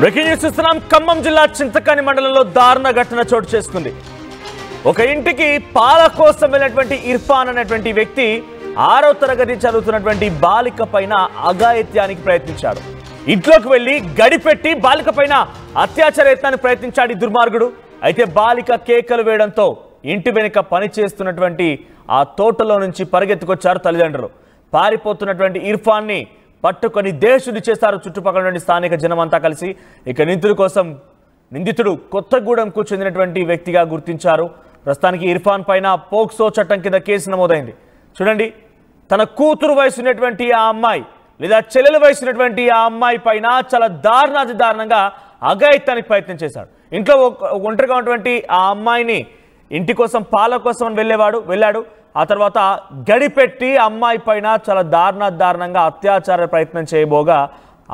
Breaking news చూస్తున్నాం. ఖమ్మం జిల్లా చింతకాని మండలంలో దారుణ ఘటన చోటు చేసుకుంది. ఒక ఇంటికి పాల కోసం వెళ్ళినటువంటి ఇర్ఫాన్ అనేటువంటి వ్యక్తి 6వ తరగతి చదువుతున్నటువంటి బాలిక పైన అఘాయిత్యానికి ప్రయత్నించాడు. ఇంట్లోకి వెళ్లి గడిపెట్టి బాలిక పైన అత్యాచార యత్నానికి ప్రయత్నించాడు ఈ దుర్మార్గుడు. అయితే బాలిక కేకలు వేయడంతో ఇంటి వెనుక పనిచేస్తున్నటువంటి ఆ తోటలో నుంచి పరిగెత్తుకొచ్చారు తల్లిదండ్రులు. పారిపోతున్నటువంటి ఇర్ఫాన్ ని పట్టుకొని దేశుడి చేశారు చుట్టుపక్కల స్థానిక జనమంతా కలిసి. ఇక నిందితుడు కొత్తగూడెంకు చెందినటువంటి వ్యక్తిగా గుర్తించారు. ప్రస్తుతానికి ఇర్ఫాన్ పైన పోక్సో చట్టం కింద కేసు నమోదైంది. చూడండి, తన కూతురు వయసున్నటువంటి ఆ అమ్మాయి లేదా చెల్లెల వయసున్నటువంటి ఆ అమ్మాయి పైన చాలా దారుణంగా అఘాయిత్యానికి ప్రయత్నం చేశాడు. ఇంట్లో ఒంటరిగా ఉన్నటువంటి ఆ అమ్మాయిని ఇంటి కోసం పాల కోసం వెళ్ళాడు. ఆ తర్వాత గడిపెట్టి అమ్మాయి పైన చాలా దారుణంగా అత్యాచార ప్రయత్నం చేయబోగా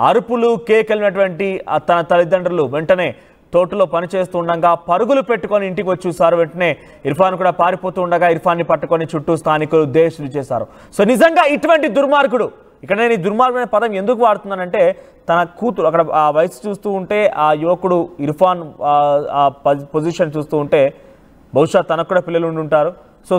అరుపులు కేకలినటువంటి తన తల్లిదండ్రులు వెంటనే తోటలో పనిచేస్తూ ఉండగా పరుగులు పెట్టుకొని ఇంటికి వచ్చి చూశారు. వెంటనే ఇర్ఫాన్ కూడా పారిపోతూ ఉండగా ఇర్ఫాన్ని పట్టుకొని చుట్టూ స్థానికులు దేశులు చేశారు. సో నిజంగా ఇటువంటి దుర్మార్గుడు, ఇక్కడ నేను ఈ దుర్మార్గుడు అనే పదం ఎందుకు వాడుతున్నానంటే, తన కూతురు అక్కడ ఆ వయసు చూస్తూ ఉంటే ఆ యువకుడు ఇర్ఫాన్ ఆ పొజిషన్ చూస్తూ ఉంటే బహుశా తనకు కూడా పిల్లలు ఉండి ఉంటారు. సో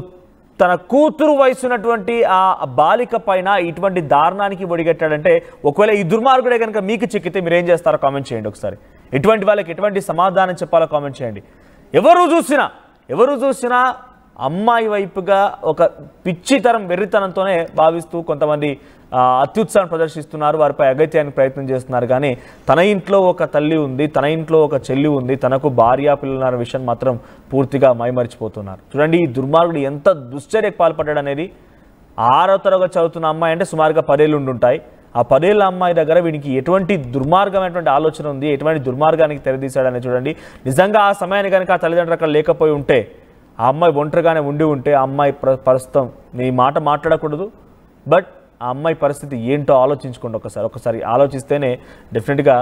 తన కూతురు వయసున్నటువంటి ఆ బాలిక పైన ఇటువంటి దారుణానికి ఒడిగట్టాడంటే, ఒకవేళ ఈ దుర్మార్గుడే కనుక మీకు చిక్కితే మీరు ఏం చేస్తారో కామెంట్ చేయండి. ఒకసారి ఇటువంటి వాళ్ళకి ఎటువంటి సమాధానం చెప్పాలో కామెంట్ చేయండి. ఎవరు చూసినా అమ్మాయి వైపుగా ఒక పిచ్చితరం వెర్రితనంతోనే భావిస్తూ కొంతమంది అత్యుత్సాహం ప్రదర్శిస్తున్నారు, వారిపై అగత్యానికి ప్రయత్నం చేస్తున్నారు. కానీ తన ఇంట్లో ఒక తల్లి ఉంది, తన ఇంట్లో ఒక చెల్లి ఉంది, తనకు భార్య పిల్లల విషయం మాత్రం పూర్తిగా మైమరిచిపోతున్నారు. చూడండి, ఈ దుర్మార్గుడు ఎంత దుశ్చర్యకు పాల్పడ్డాడు అనేది. 6వ తరగతి చదువుతున్న అమ్మాయి అంటే సుమారుగా 10 ఏళ్ళు ఉండుంటాయి. ఆ 10 ఏళ్ళ అమ్మాయి దగ్గర వీనికి ఎటువంటి దుర్మార్గమైనటువంటి ఆలోచన ఉంది, ఎటువంటి దుర్మార్గానికి తెరదీశాడని చూడండి. నిజంగా ఆ సమయాన్ని కనుక ఆ తల్లిదండ్రులు అక్కడ లేకపోయి ఉంటే, ఆ అమ్మాయి ఒంటరిగానే ఉంటే ఆ అమ్మాయి ప్రస్తుతం నీ మాట మాట్లాడకూడదు, బట్ ఆ అమ్మాయి పరిస్థితి ఏంటో ఆలోచించుకోండి. ఒకసారి ఆలోచిస్తేనే డెఫినెట్గా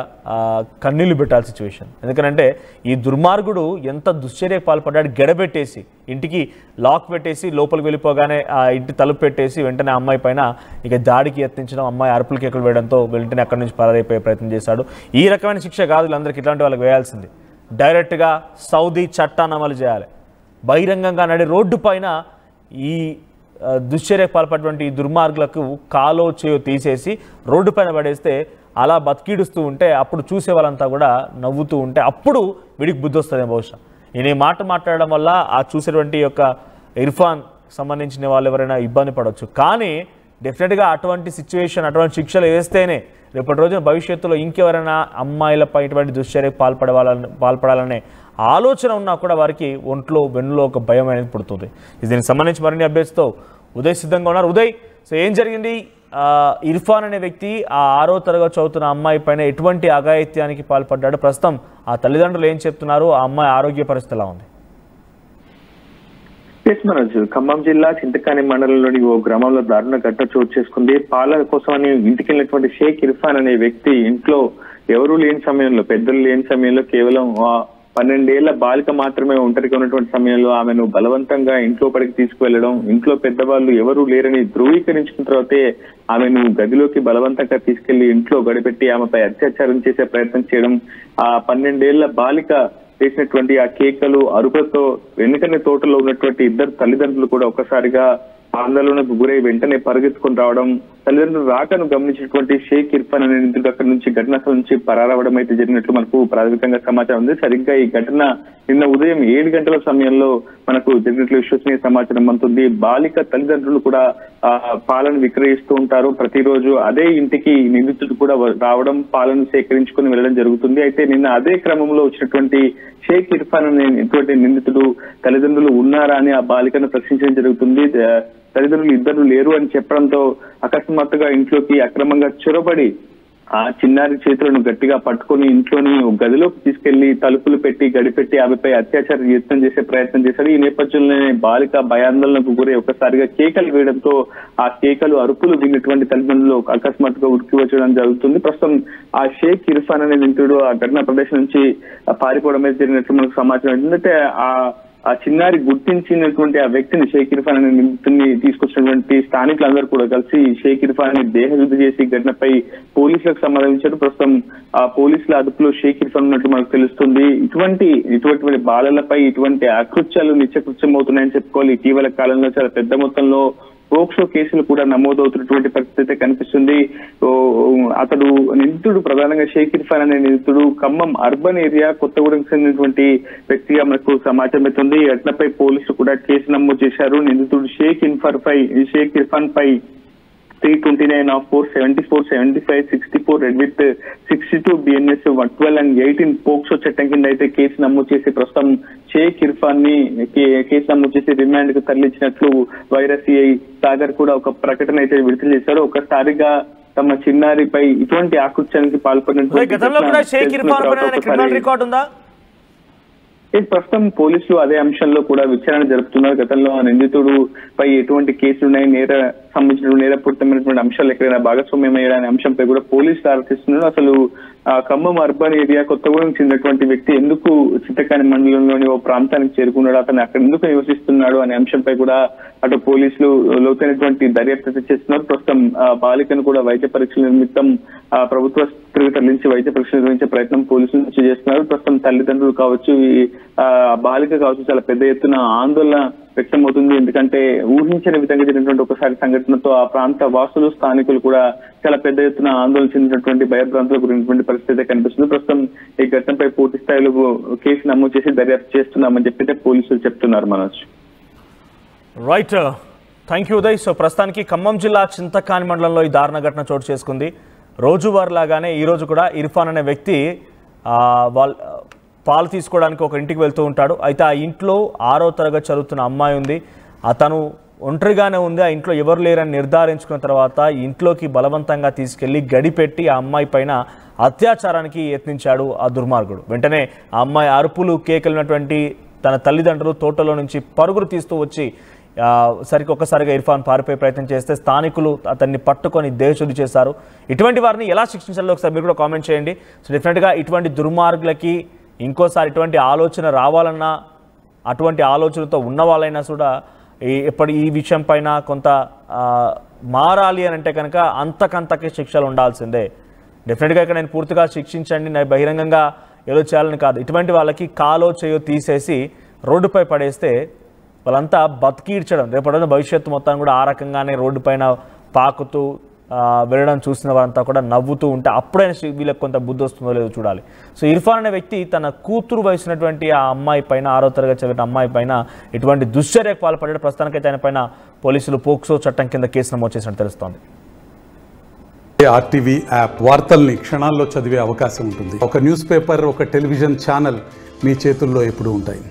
కన్నీళ్లు పెట్టాల్సిన సిచ్యువేషన్. ఎందుకంటే ఈ దుర్మార్గుడు ఎంత దుశ్చర్యకు పాల్పడ్డాడు. గడబెట్టేసి ఇంటికి లాక్ పెట్టేసి లోపలికి వెళ్ళిపోగానే ఆ ఇంటి తలుపు పెట్టేసి వెంటనే అమ్మాయి పైన ఇక దాడికి యత్నించడం, అమ్మాయి అరుపులు కేకలు వేయడంతో వెంటనే అక్కడి నుంచి పరారైపోయే ప్రయత్నం చేశాడు. ఈ రకమైన శిక్ష కాదు వీళ్ళందరికీ, ఇట్లాంటి వాళ్ళకి వేయాల్సింది. డైరెక్ట్గా సౌదీ చట్టాన్ని అమలు చేయాలి. బహిరంగంగా నడి రోడ్డు పైన ఈ దుశ్చర్యకు పాల్పడినటువంటి ఈ దుర్మార్గులకు కాలో చేయో తీసేసి రోడ్డు పైన పడేస్తే అలా బతికిడుస్తూ ఉంటే అప్పుడు చూసే వాళ్ళంతా కూడా నవ్వుతూ ఉంటే అప్పుడు వీడికి బుద్ధి వస్తుంది. బహుశా నేను ఈ మాట మాట్లాడడం వల్ల ఆ చూసేటువంటి యొక్క ఇర్ఫాన్ సంబంధించిన వాళ్ళు ఎవరైనా ఇబ్బంది పడవచ్చు. కానీ డెఫినెట్గా అటువంటి సిచ్యువేషన్, అటువంటి శిక్షలు వేస్తేనే రేపటి రోజున భవిష్యత్తులో ఇంకెవరైనా అమ్మాయిలపై ఇటువంటి దుశ్చర్యకు పాల్పడాలనే ఆలోచన ఉన్నా కూడా వారికి ఒంట్లో వెన్నులో ఒక భయం అనేది పుడుతుంది. దీనికి సంబంధించి మరిన్ని అప్డేట్స్తో ఉదయ్ సిద్ధంగా ఉన్నారు. ఉదయ్, సో ఏం జరిగింది? ఇర్ఫాన్ అనే వ్యక్తి ఆ 6వ తరగతి చదువుతున్న అమ్మాయి పైన ఎటువంటి అఘాయిత్యానికి పాల్పడ్డాడు? ప్రస్తుతం ఆ తల్లిదండ్రులు ఏం చెప్తున్నారు? ఆ అమ్మాయి ఆరోగ్య పరిస్థితి ఎలా ఉంది? మనోజ్, ఖమ్మం జిల్లా చింతకాని మండలంలోని ఓ గ్రామంలో దారుణ ఘటన చోటు చేసుకుంది. పాల కోసమని ఇంటికి వెళ్ళినటువంటి షేక్ ఇర్ఫాన్ అనే వ్యక్తి ఇంట్లో ఎవరూ లేని సమయంలో, పెద్దలు లేని సమయంలో, కేవలం 12 ఏళ్ల బాలిక మాత్రమే ఒంటరిగా ఉన్నటువంటి సమయంలో ఆమెను బలవంతంగా ఇంట్లో పడికి తీసుకువెళ్లడం, ఇంట్లో పెద్దవాళ్ళు ఎవరూ లేరని ధృవీకరించిన తర్వాతే ఆమెను గదిలోకి బలవంతంగా తీసుకెళ్లి ఇంట్లో గడిపెట్టి ఆమెపై అత్యాచారం చేసే ప్రయత్నం చేయడం, ఆ 12 ఏళ్ల బాలిక చేసినటువంటి ఆ కేకలు అరుపులతో వెనుకనే తోటలో ఉన్నటువంటి ఇద్దరు తల్లిదండ్రులు కూడా ఒక్కసారిగా ఆందోళనకు గురై వెంటనే పరిగెత్తుకుని రావడం, తల్లిదండ్రులు రాకను గమనించినటువంటి షేక్ ఇర్ఫాన్ అనే నిందితుడు అక్కడి నుంచి ఘటనాస్థలం నుంచి పరారవడం అయితే జరిగినట్లు మనకు ప్రాథమికంగా సమాచారం ఉంది. సరిగ్గా ఈ ఘటన నిన్న ఉదయం 7 గంటల సమయంలో మనకు జరిగినట్లు విశ్వసనీయ సమాచారం అందుతుంది. బాలిక తల్లిదండ్రులు కూడా పాలను విక్రయిస్తూ ఉంటారు. ప్రతిరోజు అదే ఇంటికి నిందితుడు కూడా రావడం, పాలను సేకరించుకుని వెళ్ళడం జరుగుతుంది. అయితే నిన్న అదే క్రమంలో వచ్చినటువంటి షేక్ ఇర్ఫాన్ అనేటువంటి నిందితుడు తల్లిదండ్రులు ఉన్నారా అని ఆ బాలికను ప్రశ్నించడం జరుగుతుంది. తల్లిదండ్రులు ఇద్దరు లేరు అని చెప్పడంతో అకస్మాత్తుగా ఇంట్లోకి అక్రమంగా చొరబడి ఆ చిన్నారి చేతులను గట్టిగా పట్టుకొని ఇంట్లోని గదిలోకి తీసుకెళ్లి తలుపులు పెట్టి గడిపెట్టి ఆమెపై అత్యాచార యత్నం చేసే ప్రయత్నం చేశాడు. ఈ నేపథ్యంలోనే బాలిక భయాందోళనకు గురై ఒక్కసారిగా కేకలు వేయడంతో ఆ కేకలు అరుపులు విన్నటువంటి తల్లిదండ్రులు అకస్మాత్తుగా ఉరికి వచ్చడం జరుగుతుంది. ప్రస్తుతం ఆ షేక్ ఇర్ఫాన్ అనే నిందితుడు ఆ ఘటనా ప్రదేశం నుంచి పారిపోవడం జరిగినట్లు మనకు సమాచారం. ఎందుకంటే ఆ ఆ చిన్నారి గుర్తించినటువంటి ఆ వ్యక్తిని షేక్ ఇర్ఫాన్ అనే నిందితుడిని తీసుకొచ్చినటువంటి స్థానికులందరూ కూడా కలిసి షేక్ ఇర్ఫాన్ ని దేహశుద్ధి చేసి ఘటనపై పోలీసులకు సంబంధించారు. ప్రస్తుతం ఆ పోలీసుల అదుపులో షేక్ ఇర్ఫాన్ ఉన్నట్టు మనకు తెలుస్తుంది. ఇటువంటి బాలలపై ఇటువంటి అకృత్యాలు నిత్యకృత్యం అవుతున్నాయని చెప్పుకోవాలి. ఇటీవల కాలంలో చాలా పెద్ద మొత్తంలో పోక్సో కేసులు కూడా నమోదవుతున్నటువంటి పరిస్థితి కనిపిస్తుంది. అతడు నిందితుడు ప్రధానంగా షేక్ ఇర్ఫాన్ అనే నిందితుడు ఖమ్మం అర్బన్ ఏరియా కొత్తగూడెం చెందినటువంటి వ్యక్తిగా మనకు సమాచారం అవుతుంది. ఈ ఘటనపై పోలీసులు కూడా కేసు నమోదు చేశారు. నిందితుడు షేక్ ఇర్ఫాన్ పై 329 of 4, 74, 75, 64 red with 62 BNS 112 and 18 POCSO చట్టం కింద అయితే కేసు నమోదు చేసి ప్రస్తుతం షేక్ ఇర్ఫాన్ ని కేసు నమోదు చేసి రిమాండ్ కు తరలించినట్లు వైరస్ సిఐ సాగర్ కూడా ఒక ప్రకటన అయితే విడుదల చేశారు. ఒకసారిగా తమ చిన్నారిపై ఇటువంటి ఆకృత్యానికి ప్రస్తుతం పోలీసులు అదే అంశంలో కూడా విచారణ జరుపుతున్నారు. గతంలో ఆ నిందితుడు పై ఎటువంటి కేసులున్నాయి, సంబంధించిన నేరపూరితమైనటువంటి అంశాలు ఎక్కడైనా భాగస్వామ్యం అయ్యారనే అంశంపై కూడా పోలీసులు ఆలోచిస్తున్నారు. అసలు ఖమ్మం అర్బన్ ఏరియా కొత్తగూడెం చెందినటువంటి వ్యక్తి ఎందుకు చింతకాని మండలంలోని ఓ ప్రాంతానికి చేరుకున్నాడు, అతను అక్కడ ఎందుకు నివసిస్తున్నాడు అనే అంశంపై కూడా అటు పోలీసులు లోతైనటువంటి దర్యాప్తు చేస్తున్నారు. ప్రస్తుతం బాలికను కూడా వైద్య పరీక్షల నిమిత్తం ప్రభుత్వ ఆసుపత్రికి తరలించి వైద్య పరీక్షలు నిర్వహించే ప్రయత్నం పోలీసుల నుంచి చేస్తున్నారు. ప్రస్తుతం తల్లిదండ్రులు కావచ్చు, బాలిక కావచ్చు చాలా పెద్ద ఎత్తున ఆందోళన వ్యక్తమవుతుంది. ఎందుకంటే ఊహించిన విధంగా జరిగినటువంటి ఒకసారి సంఘటనతో ఆ ప్రాంత వాసులు స్థానికులు కూడా చాలా పెద్ద ఎత్తున ఆందోళన చెందినటువంటి భయభ్రాంతులకు గురినటువంటి పరిస్థితి కనిపిస్తుంది. ప్రస్తుతం ఈ ఘటనపై పూర్తి స్థాయిలో కేసు నమోదు చేసి దర్యాప్తు చేస్తున్నామని చెప్పి పోలీసులు చెప్తున్నారు. Manoj right, thank you Uday. So ప్రస్తుతానికి ఖమ్మం జిల్లా చింతకాని మండలంలో ఈ దారుణ ఘటన చోటు చేసుకుంది. రోజువారీ లాగానే ఈరోజు కూడా ఇర్ఫాన్ అనే వ్యక్తి పాలు తీసుకోవడానికి ఒక ఇంటికి వెళ్తూ ఉంటాడు. అయితే ఆ ఇంట్లో 6వ తరగతి చదువుతున్న అమ్మాయి ఉంది. అతను ఒంటరిగానే ఉంది. ఆ ఇంట్లో ఎవరు లేరని నిర్ధారించుకున్న తర్వాత ఇంట్లోకి బలవంతంగా తీసుకెళ్లి గడిపెట్టి ఆ అమ్మాయి పైన అత్యాచారానికి యత్నించాడు ఆ దుర్మార్గుడు. వెంటనే ఆ అమ్మాయి అరుపులు కేకలినటువంటి తన తల్లిదండ్రులు తోటలో నుంచి పరుగులు తీస్తూ వచ్చి ఒక్కసారిగా ఇర్ఫాన్ పారిపోయే ప్రయత్నం చేస్తే స్థానికులు అతన్ని పట్టుకొని దేహశుద్ధి చేశారు. ఇటువంటి వారిని ఎలా శిక్షించాలో ఒకసారి మీరు కూడా కామెంట్ చేయండి. సో డెఫినెట్గా ఇటువంటి దుర్మార్గులకి ఇంకోసారి ఇటువంటి ఆలోచన రావాలన్నా, అటువంటి ఆలోచనతో ఉన్న వాళ్ళైనా కూడా ఈ విషయం పైన కొంత మారాలి అని అంటే కనుక అంతకంతకి శిక్షలు ఉండాల్సిందే. డెఫినెట్గా ఇక్కడ నేను పూర్తిగా శిక్షించండి, నేను బహిరంగంగా ఏదో చేయాలని కాదు. ఇటువంటి వాళ్ళకి కాలో చేయో తీసేసి రోడ్డుపై పడేస్తే వాళ్ళంతా బతికీడ్చడం, రేపటి భవిష్యత్తు మొత్తాన్ని కూడా ఆ రకంగానే రోడ్డు పైన పాకుతూ వెళ్ళడం చూసిన వారంతా కూడా నవ్వుతూ ఉంటే అప్పుడైనా వీళ్ళకి కొంత బుద్ధి వస్తుందో లేదో చూడాలి. సో ఇర్ఫాన్ అనే వ్యక్తి తన కూతురు వయసున్నటువంటి ఆ అమ్మాయి పైన 6వ తరగతి చదివిన అమ్మాయి పైన ఇటువంటి దుశ్చర్యకు పాల్పడ్డాడు. ప్రస్తుతానికైతే ఆయన పైన పోలీసులు పోక్సో చట్టం కింద కేసు నమోదు చేసినట్టు తెలుస్తోంది. ఆర్టీవీ యాప్ వార్తల్ని క్షణాల్లో చదివే అవకాశం ఉంటుంది. ఒక న్యూస్ పేపర్, ఒక టెలివిజన్ ఛానల్ మీ చేతుల్లో ఎప్పుడూ ఉంటాయి.